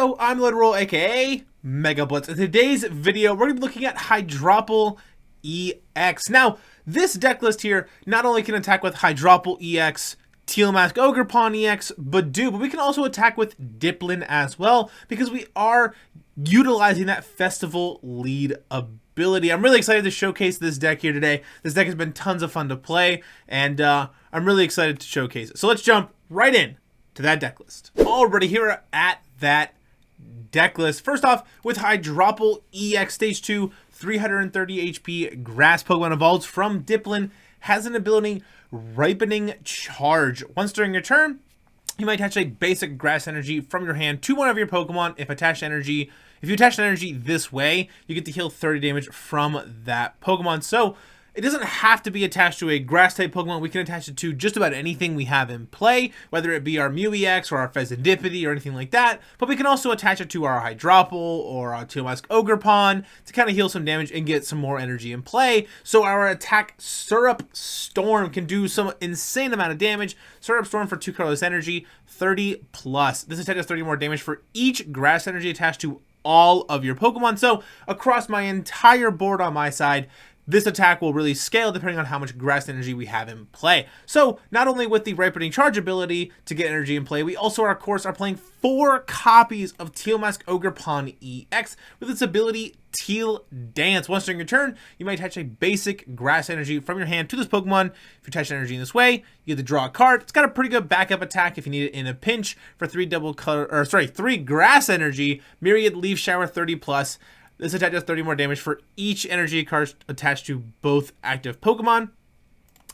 Yo, I'm Literal, aka Mega Blitz. In today's video, we're going to be looking at Hydrapple EX. Now, this deck list here not only can attack with Hydrapple EX, Teal Mask Ogerpon Ex, Budew, but we can also attack with Dipplin as well, because we are utilizing that Festival lead ability. I'm really excited to showcase this deck here today. This deck has been tons of fun to play, and I'm really excited to showcase it. So let's jump right in to that deck list. Already here at that deck list. First off, with Hydrapple EX Stage 2, 330 HP Grass Pokemon evolves from Dipplin, has an ability Ripening Charge. Once during your turn, you might attach a basic grass energy from your hand to one of your Pokemon. If you attach energy this way, you get to heal 30 damage from that Pokemon. So it doesn't have to be attached to a grass type Pokemon. We can attach it to just about anything we have in play, whether it be our Mew EX or our Fezandipiti or anything like that. But we can also attach it to our Hydrapple or our Teal Mask Ogerpon to kind of heal some damage and get some more energy in play. So our attack Syrup Storm can do some insane amount of damage. Syrup Storm for 2 colorless energy, 30 plus. This attack does 30 more damage for each grass energy attached to all of your Pokemon. So across my entire board on my side, this attack will really scale depending on how much grass energy we have in play. So not only with the Ripening Charge ability to get energy in play, we also, of course, are playing 4 copies of Teal Mask Ogerpon EX with its ability Teal Dance. Once during your turn, you might attach a basic grass energy from your hand to this Pokemon. If you attach energy in this way, you get to draw a card. It's got a pretty good backup attack if you need it in a pinch for 3 grass energy, Myriad Leaf Shower 30 plus. This attack does 30 more damage for each energy card attached to both active Pokemon,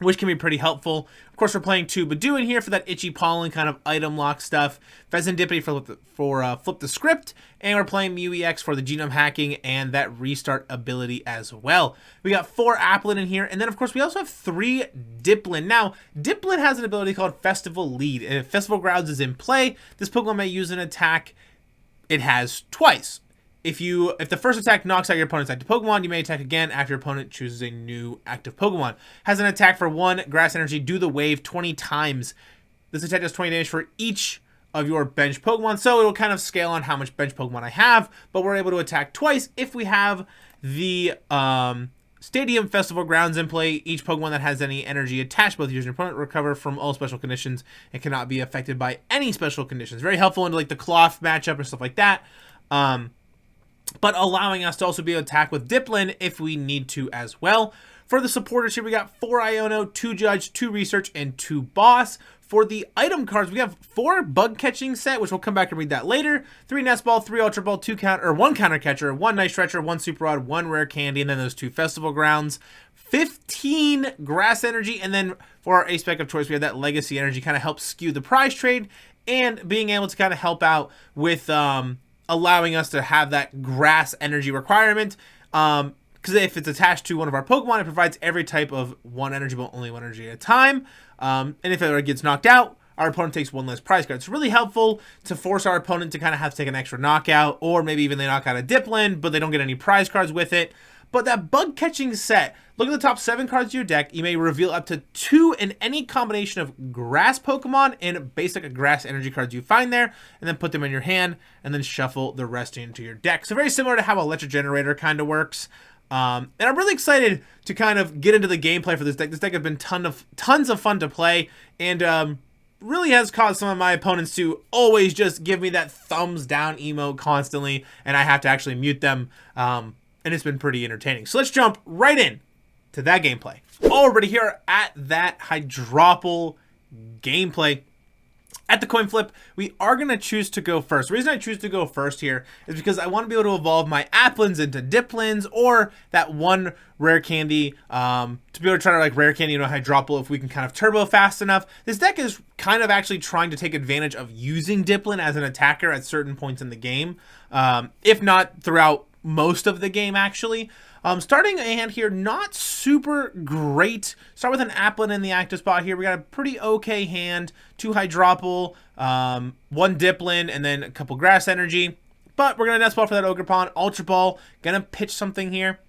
which can be pretty helpful. Of course, we're playing 2 Budew in here for that itchy pollen kind of item lock stuff. Fezandipiti for flip the script, and we're playing Mew EX for the genome hacking and that restart ability as well. We got 4 Applin in here, and then of course we also have 3 Dipplin. Now, Dipplin has an ability called Festival Lead. If Festival Grounds is in play, this Pokemon may use an attack it has twice. If the first attack knocks out your opponent's active Pokemon, you may attack again after your opponent chooses a new active Pokemon. Has an attack for 1 grass energy, do the wave 20 times. This attack does 20 damage for each of your bench Pokemon, so it'll kind of scale on how much bench Pokemon I have, but we're able to attack twice if we have the Stadium Festival Grounds in play. Each Pokemon that has any energy attached, both user and opponent, recover from all special conditions and cannot be affected by any special conditions. Very helpful into like the Cloth matchup or stuff like that. But allowing us to also be able to attack with Dipplin if we need to as well. For the supporters here, we got 4 Iono, 2 Judge, 2 Research, and 2 Boss. For the item cards, we have 4 Bug Catching Set, which we'll come back and read that later. 3 Nest Ball, 3 Ultra Ball, 1 Counter Catcher, 1 Night Stretcher, 1 Super Rod, 1 Rare Candy, and then those 2 Festival Grounds. 15 Grass Energy, and then for our Ace Spec of choice, we have that Legacy Energy, kind of helps skew the prize trade, and being able to kind of help out with allowing us to have that grass energy requirement, because if it's attached to one of our Pokemon, it provides every type of 1 energy, but only 1 energy at a time. And if it gets knocked out, our opponent takes 1 less prize card. It's really helpful to force our opponent to kind of have to take an extra knockout, or maybe even they knock out a Dipplin, but they don't get any prize cards with it. But that Bug Catching Set, look at the top 7 cards of your deck. You may reveal up to 2 in any combination of grass Pokemon and basic grass energy cards you find there, and then put them in your hand, and then shuffle the rest into your deck. So very similar to how Electric Generator kind of works. And I'm really excited to kind of get into the gameplay for this deck. This deck has been tons of fun to play, and really has caused some of my opponents to always just give me that thumbs down emote constantly, and I have to actually mute them. And it's been pretty entertaining. So let's jump right in to that gameplay. Already here at that Hydrapple gameplay. At the coin flip, we are going to choose to go first. The reason I choose to go first here is because I want to be able to evolve my Applins into Dipplins, or that 1 Rare Candy, to be able to try to like Rare Candy, Hydrapple if we can kind of turbo fast enough. This deck is kind of actually trying to take advantage of using Dipplin as an attacker at certain points in the game, if not throughout most of the game actually. Starting a hand here, not super great. Start with an Applin in the active spot here. We got a pretty okay hand. 2 Hydrapple, 1 Dipplin, and then a couple Grass Energy. But we're going to Nest Ball for that Ogerpon. Ultra Ball, going to pitch something here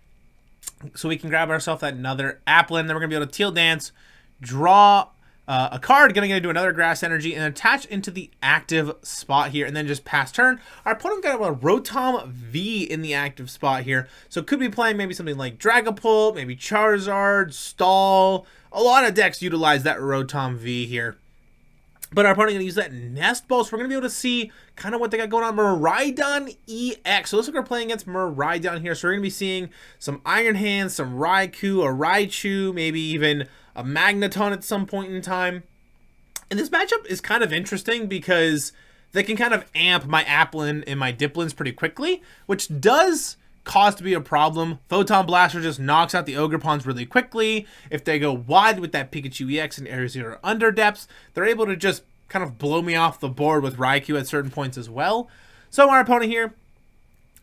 so we can grab ourselves that another Applin. Then we're going to be able to Teal Dance, draw a card, gonna get into another grass energy and attach into the active spot here, and then just pass turn. Our opponent got a Rotom V in the active spot here, so could be playing maybe something like Dragapult, maybe Charizard, Stall. A lot of decks utilize that Rotom V here. But our opponent going to use that Nest Ball, so we're going to be able to see kind of what they got going on. Miraidon EX. So looks like we're playing against Miraidon here. So we're going to be seeing some Iron Hands, some Raikou, a Raichu, maybe even a Magneton at some point in time. And this matchup is kind of interesting because they can kind of amp my Applin and my Dipplins pretty quickly, which does cause to be a problem. Photon Blaster just knocks out the Ogerpons really quickly. If they go wide with that Pikachu EX and Area Zero under depths, they're able to just kind of blow me off the board with Raikou at certain points as well. So our opponent here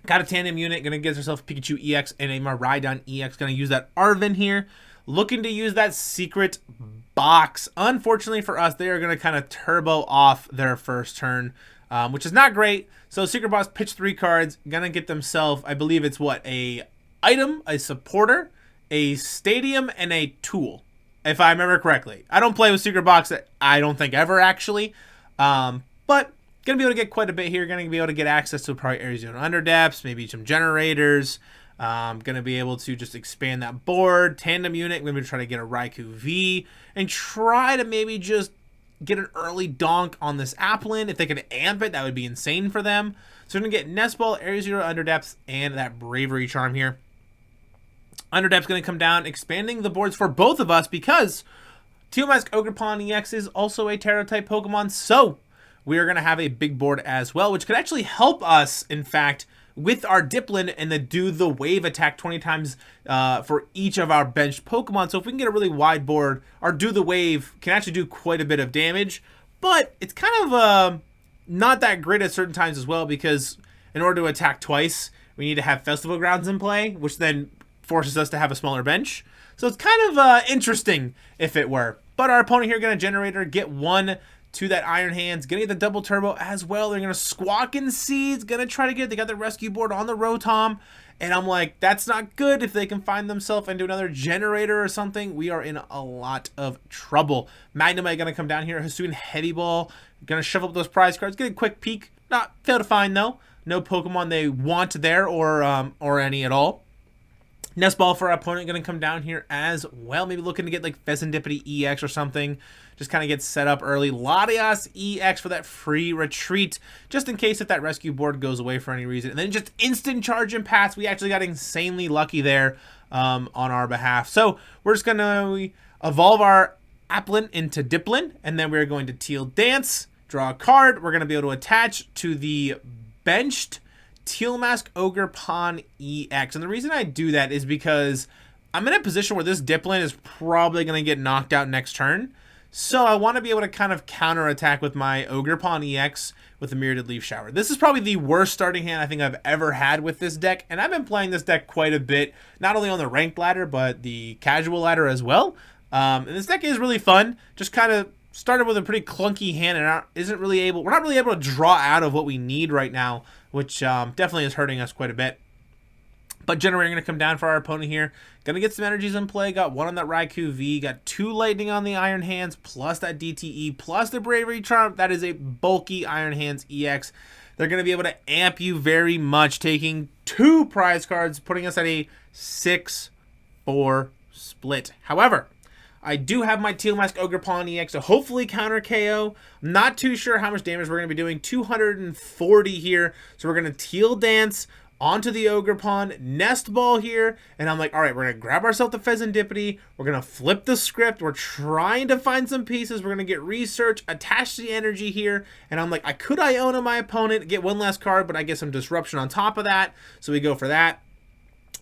got a tandem unit, gonna get herself Pikachu EX and a Miraidon EX. Gonna use that Arven here, looking to use that secret box. Unfortunately for us, they are gonna kind of turbo off their first turn, which is not great. So Secret Boss pitched 3 cards, gonna get themselves, I believe it's what, a item, a supporter, a stadium, and a tool, if I remember correctly. I don't play with Secret Box, I don't think ever actually, but gonna be able to get quite a bit here. Gonna be able to get access to probably Area Zero under depths, maybe some generators. Gonna be able to just expand that board. Tandem unit, we're gonna try to get a Raikou V and try to maybe just get an early donk on this Applin. If they could amp it, that would be insane for them. So we're going to get Nest Ball, Area Zero under depths, and that Bravery Charm here. Under depth's going to come down, expanding the boards for both of us because Teal Mask Ogerpon Ex is also a Terra-type Pokemon, so we are going to have a big board as well, which could actually help us, in fact, with our Dipplin and the do the wave attack 20 times for each of our benched Pokemon. So if we can get a really wide board, our do the wave can actually do quite a bit of damage, but it's kind of not that great at certain times as well, because in order to attack twice, we need to have Festival Grounds in play, which then forces us to have a smaller bench. So it's kind of interesting if it were. But our opponent here going to Generator, get 1 to that Iron Hands, gonna get the double turbo as well. They're gonna Squawkin' Seeds, gonna try to get, they got the rescue board on the Rotom, and I'm like, that's not good. If they can find themselves into another Generator or something, we are in a lot of trouble. Magnemite gonna come down here, Hisuian Heavy Ball, gonna shuffle up those prize cards, get a quick peek, not fail to find though. No Pokemon they want there or any at all. Nest Ball for our opponent going to come down here as well. Maybe looking to get like Fezandipiti EX or something. Just kind of get set up early. Latias EX for that free retreat, just in case if that rescue board goes away for any reason. And then just instant charge and pass. We actually got insanely lucky there on our behalf. So we're just going to evolve our Applin into Dipplin. And then we're going to Teal Dance, draw a card. We're going to be able to attach to the benched Teal Mask Ogerpon EX. And the reason I do that is because I'm in a position where this Dipplin is probably going to get knocked out next turn. So I want to be able to kind of counterattack with my Ogerpon EX with the Myriad Leaf Shower. This is probably the worst starting hand I think I've ever had with this deck. And I've been playing this deck quite a bit, not only on the ranked ladder, but the casual ladder as well. And this deck is really fun. Just kind of started with a pretty clunky hand and we're not really able to draw out of what we need right now, which definitely is hurting us quite a bit. But Generator going to come down for our opponent here. Going to get some energies in play. Got 1 on that Raikou V. Got 2 Lightning on the Iron Hands, plus that DTE, plus the Bravery Charm. That is a bulky Iron Hands EX. They're going to be able to amp you very much, taking 2 prize cards, putting us at a 6-4 split. However, I do have my Teal Mask Ogerpon EX to hopefully counter KO. Not too sure how much damage we're going to be doing. 240 here. So we're going to Teal Dance onto the Ogerpon, Nest Ball here, and I'm like, all right, we're going to grab ourselves the Fezandipiti, we're going to flip the script, we're trying to find some pieces, we're going to get research, attach the energy here, and I'm like, I could Iono my opponent, get 1 last card, but I get some disruption on top of that, so we go for that.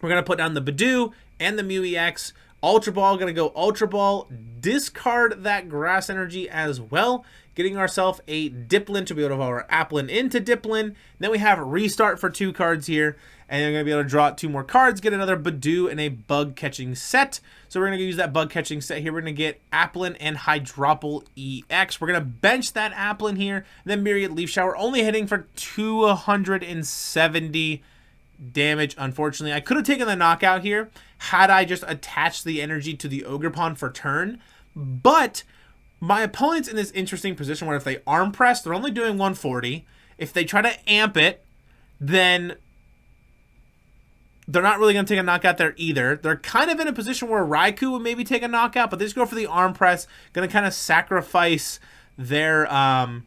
We're going to put down the Budew and the Mew EX, Ultra Ball, going to go Ultra Ball, discard that Grass Energy as well, getting ourselves a Dipplin to be able to evolve our Applin into Dipplin. Then we have Restart for 2 cards here, and we're going to be able to draw 2 more cards, get another Budew and a Bug Catching Set. So we're going to use that Bug Catching Set here. We're going to get Applin and Hydrapple EX. We're going to bench that Applin here, and then Myriad Leaf Shower, only hitting for 270 damage, unfortunately. I could have taken the knockout here had I just attached the energy to the Ogerpon for turn, but my opponent's in this interesting position where if they arm press, they're only doing 140. If they try to amp it, then they're not really going to take a knockout there either. They're kind of in a position where Raikou would maybe take a knockout, but they just go for the arm press. Going to kind of sacrifice their Iron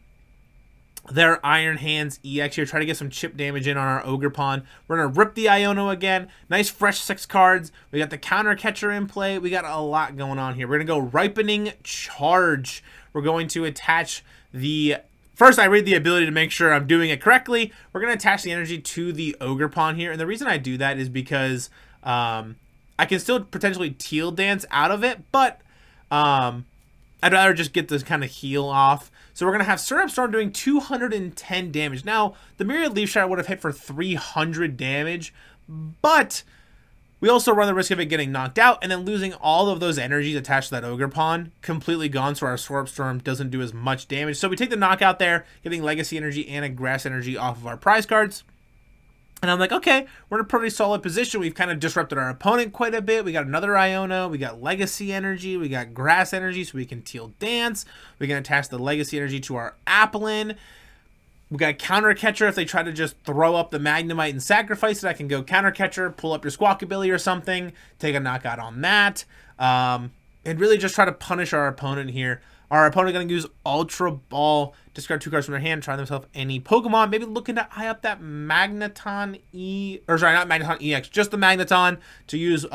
Hands EX here. Try to get some chip damage in on our Ogerpon. We're going to rip the Iono again. Nice fresh 6 cards. We got the counter catcher in play. We got a lot going on here. We're going to go Ripening Charge. We're going to attach the... First, I read the ability to make sure I'm doing it correctly. We're going to attach the energy to the Ogerpon here. And the reason I do that is because I can still potentially Teal Dance out of it, but I'd rather just get this kind of heal off. So we're going to have Syrup Storm doing 210 damage. Now, the Myriad Leaf Shot would have hit for 300 damage, but we also run the risk of it getting knocked out and then losing all of those energies attached to that Ogerpon, completely gone, so our Syrup Storm doesn't do as much damage. So we take the knockout there, getting Legacy Energy and a Grass Energy off of our prize cards. And I'm like, okay, we're in a pretty solid position. We've kind of disrupted our opponent quite a bit. We got another Iono. We got Legacy Energy. We got Grass Energy, so we can Teal Dance. We can attach the Legacy Energy to our Applin. We got Counter Catcher. If they try to just throw up the Magnemite and sacrifice it, I can go Counter Catcher, pull up your Squawkabilly or something, take a knockout on that, and really just try to punish our opponent here. Our opponent going to use Ultra Ball, discard 2 cards from their hand, try themselves any Pokemon, maybe looking to eye up that Magneton not Magneton EX, just the Magneton to use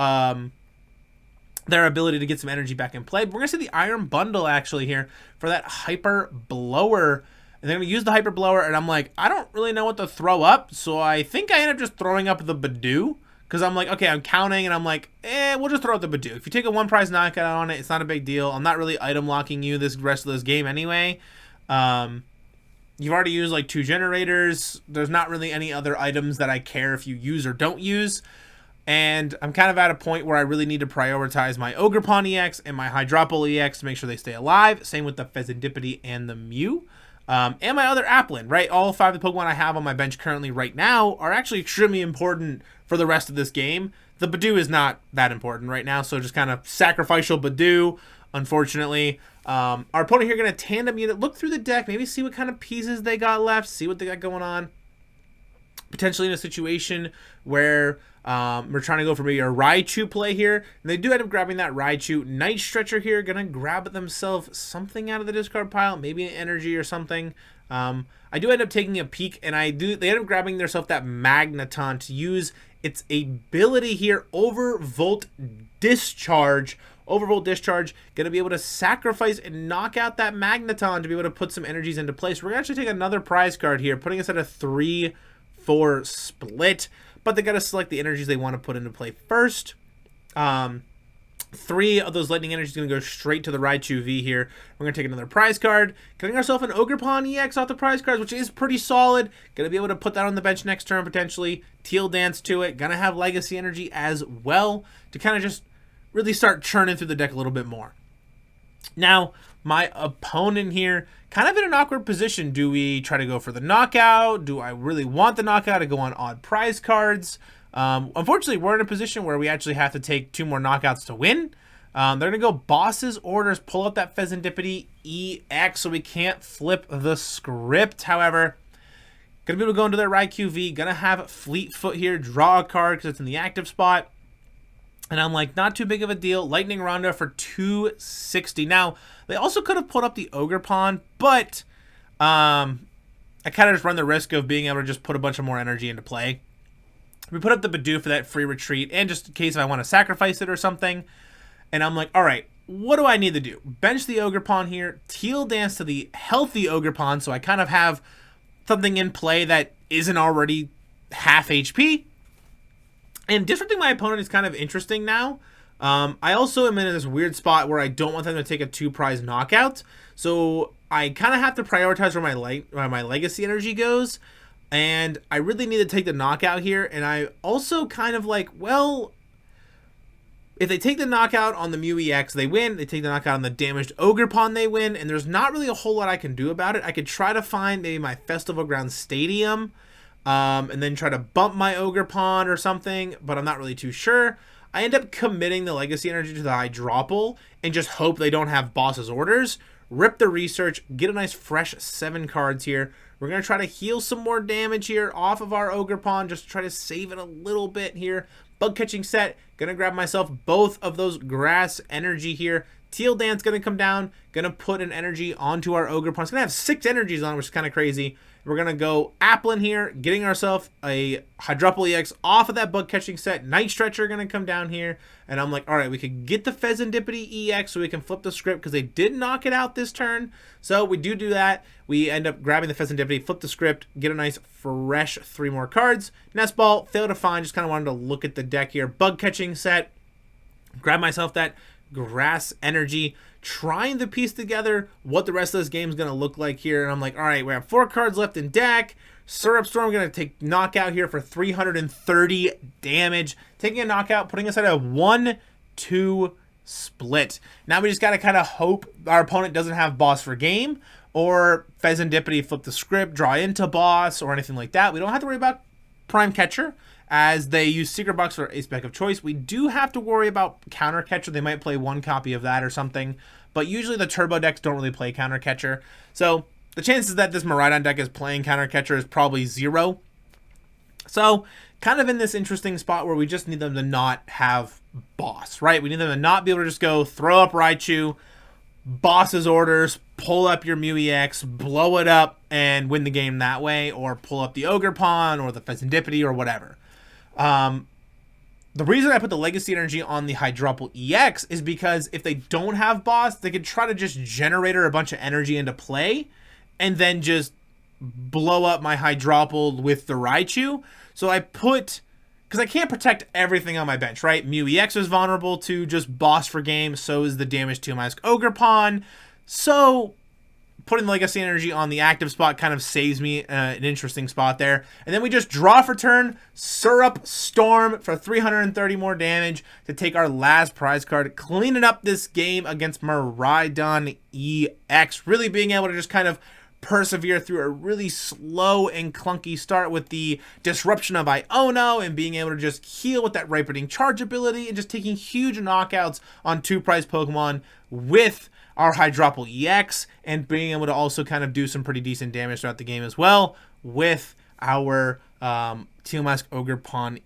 their ability to get some energy back in play. But we're going to see the Iron Bundle actually here for that Hyper Blower. And they're going to use the Hyper Blower, and I'm like, I don't really know what to throw up, so I think I end up just throwing up the Budew. Because I'm like, okay, I'm counting, and I'm like, we'll just throw out the Budew. If you take a 1-prize knockout on it, it's not a big deal. I'm not really item locking you this rest of this game anyway. You've already used like 2 generators. There's not really any other items that I care if you use or don't use. And I'm kind of at a point where I really need to prioritize my Ogerpon EX and my Hydrapple EX to make sure they stay alive. Same with the Fezandipiti and the Mew. And my other Applin, right? All 5 of the Pokemon I have on my bench currently right now are actually extremely important for the rest of this game. The Budew is not that important right now, so just kind of sacrificial Budew, unfortunately. Our opponent here going to tandem unit, look through the deck, maybe see what kind of pieces they got left, see what they got going on. Potentially in a situation where we're trying to go for maybe a Raichu play here. And they do end up grabbing that Raichu. Night Stretcher here, going to grab themselves something out of the discard pile, maybe an energy or something. I do end up taking a peek, and they end up grabbing themselves that Magneton to use its ability here, Overvolt Discharge. Overvolt Discharge, going to be able to sacrifice and knock out that Magneton to be able to put some energies into place. We're going to actually take another prize card here, putting us at a 3-4 split. But they got to select the energies they want to put into play first. 3 of those lightning energies going to go straight to the Raichu V here. We're going to take another prize card. Getting ourselves an Ogerpon EX off the prize cards, which is pretty solid. Going to be able to put that on the bench next turn potentially. Teal Dance to it. Going to have Legacy Energy as well to kind of just really start churning through the deck a little bit more. Now, my opponent here, kind of in an awkward position. Do we try to go for the knockout? Do I really want the knockout to go on odd prize cards? Unfortunately, we're in a position where we actually have to take 2 more knockouts to win. They're going to go Boss's Orders, pull up that Fezandipiti EX, so we can't flip the script. However, going to be able to go into their Raikou V, going to have Fleetfoot here, draw a card because it's in the active spot. And I'm like, not too big of a deal. Lightning Ronda for 260. Now, they also could have put up the Ogerpon, but I kind of just run the risk of being able to just put a bunch of more energy into play. We put up the Budew for that free retreat, and just in case if I want to sacrifice it or something. And I'm like, all right, what do I need to do? Bench the Ogerpon here, Teal Dance to the healthy Ogerpon, so I kind of have something in play that isn't already half HP. And disrupting my opponent is kind of interesting now. I also am in this weird spot where I don't want them to take a 2-prize knockout. So I kind of have to prioritize where my Legacy Energy goes. And I really need to take the knockout here. And I also kind of like, well, if they take the knockout on the Mew EX, they win. They take the knockout on the damaged Ogerpon, they win. And there's not really a whole lot I can do about it. I could try to find maybe my Festival Grounds Stadium. And then try to bump my Ogerpon or something, but I'm not really too sure. I end up committing the Legacy Energy to the Hydrapple and just hope they don't have Boss's Orders. rip the research, get a nice fresh 7 cards here. We're going to try to heal some more damage here off of our Ogerpon, just to try to save it a little bit here. Bug Catching Set, going to grab myself both of those grass energy here. Teal Dance going to come down, going to put an energy onto our Ogerpon. It's going to have 6 energies on it, which is kind of crazy. We're going to go Applin here, getting ourselves a Hydrapple Ex off of that Bug Catching Set. Night Stretcher going to come down here. And I'm like, all right, we could get the Fezandipiti EX so we can flip the script because they did knock it out this turn. So we do that. We end up grabbing the Fezandipiti, flip the script, get a nice fresh 3 more cards. Nest Ball, failed to find. Just kind of wanted to look at the deck here. Bug Catching Set. Grab myself that grass energy, trying to piece together what the rest of this game is going to look like here. And I'm like, all right, we have 4 cards left in deck. Syrup Storm going to take knockout here for 330 damage. Taking a knockout, putting us at a 1-2 split. Now we just got to kind of hope our opponent doesn't have boss for game, or Fezandipiti flip the script, draw into boss, or anything like that. We don't have to worry about Prime Catcher, as they use Secret Box or Ace Spec of Choice. We do have to worry about Counter Catcher. They might play 1 copy of that or something, but usually the Turbo decks don't really play Counter Catcher. So the chances that this Miraidon deck is playing Counter Catcher is probably 0. So kind of in this interesting spot where we just need them to not have boss, right? We need them to not be able to just go throw up Raichu, boss's orders, pull up your Mew EX, blow it up, and win the game that way, or pull up the Ogerpon or the Fezandipiti or whatever. The reason I put the Legacy energy on the Hydrapple EX is because if they don't have boss, they could try to just generate a bunch of energy into play and then just blow up my Hydrapple with the Raichu. So I put, because I can't protect everything on my bench, right? Mew EX is vulnerable to just boss for game, so is the damaged Teal Mask Ogerpon. So putting Legacy energy on the active spot kind of saves me an interesting spot there. And then we just draw for turn, Syrup Storm for 330 more damage to take our last prize card, cleaning up this game against Miraidon EX. Really being able to just kind of persevere through a really slow and clunky start with the disruption of Iono and being able to just heal with that ripening charge ability and just taking huge knockouts on 2 prize Pokemon with our Hydrapple EX, and being able to also kind of do some pretty decent damage throughout the game as well with our Teal Mask Ogerpon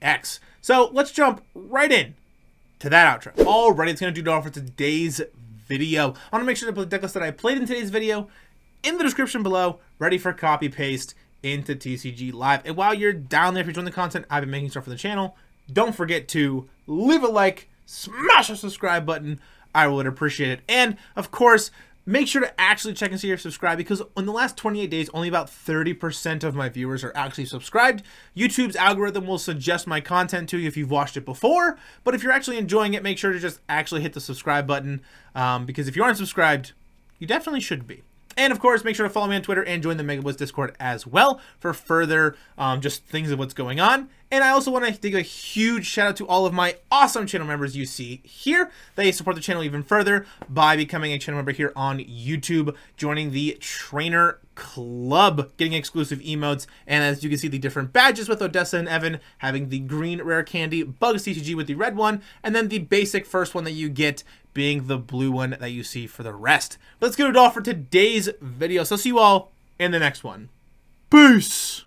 EX. So let's jump right in to that outro. Alrighty, it's going to do it all for today's video. I want to make sure to put the decklist that I played in today's video in the description below, ready for copy paste into TCG Live. And while you're down there, if you're enjoying the content I've been making stuff for the channel, don't forget to leave a like, smash the subscribe button. I would appreciate it. And of course, make sure to actually check and see if you're subscribed, because in the last 28 days, only about 30% of my viewers are actually subscribed. YouTube's algorithm will suggest my content to you if you've watched it before, but if you're actually enjoying it, make sure to just actually hit the subscribe button, because if you aren't subscribed, you definitely should be. And of course, make sure to follow me on Twitter and join the Mega Blitz Discord as well for further just things of what's going on. And I also want to give a huge shout out to all of my awesome channel members you see here. They support the channel even further by becoming a channel member here on YouTube, joining the Trainer Club, getting exclusive emotes, and as you can see, the different badges with Odessa and Evan, having the green rare candy, Bugs TCG with the red one, and then the basic first one that you get being the blue one that you see for the rest. Let's get it all for today's video. So see you all in the next one. Peace!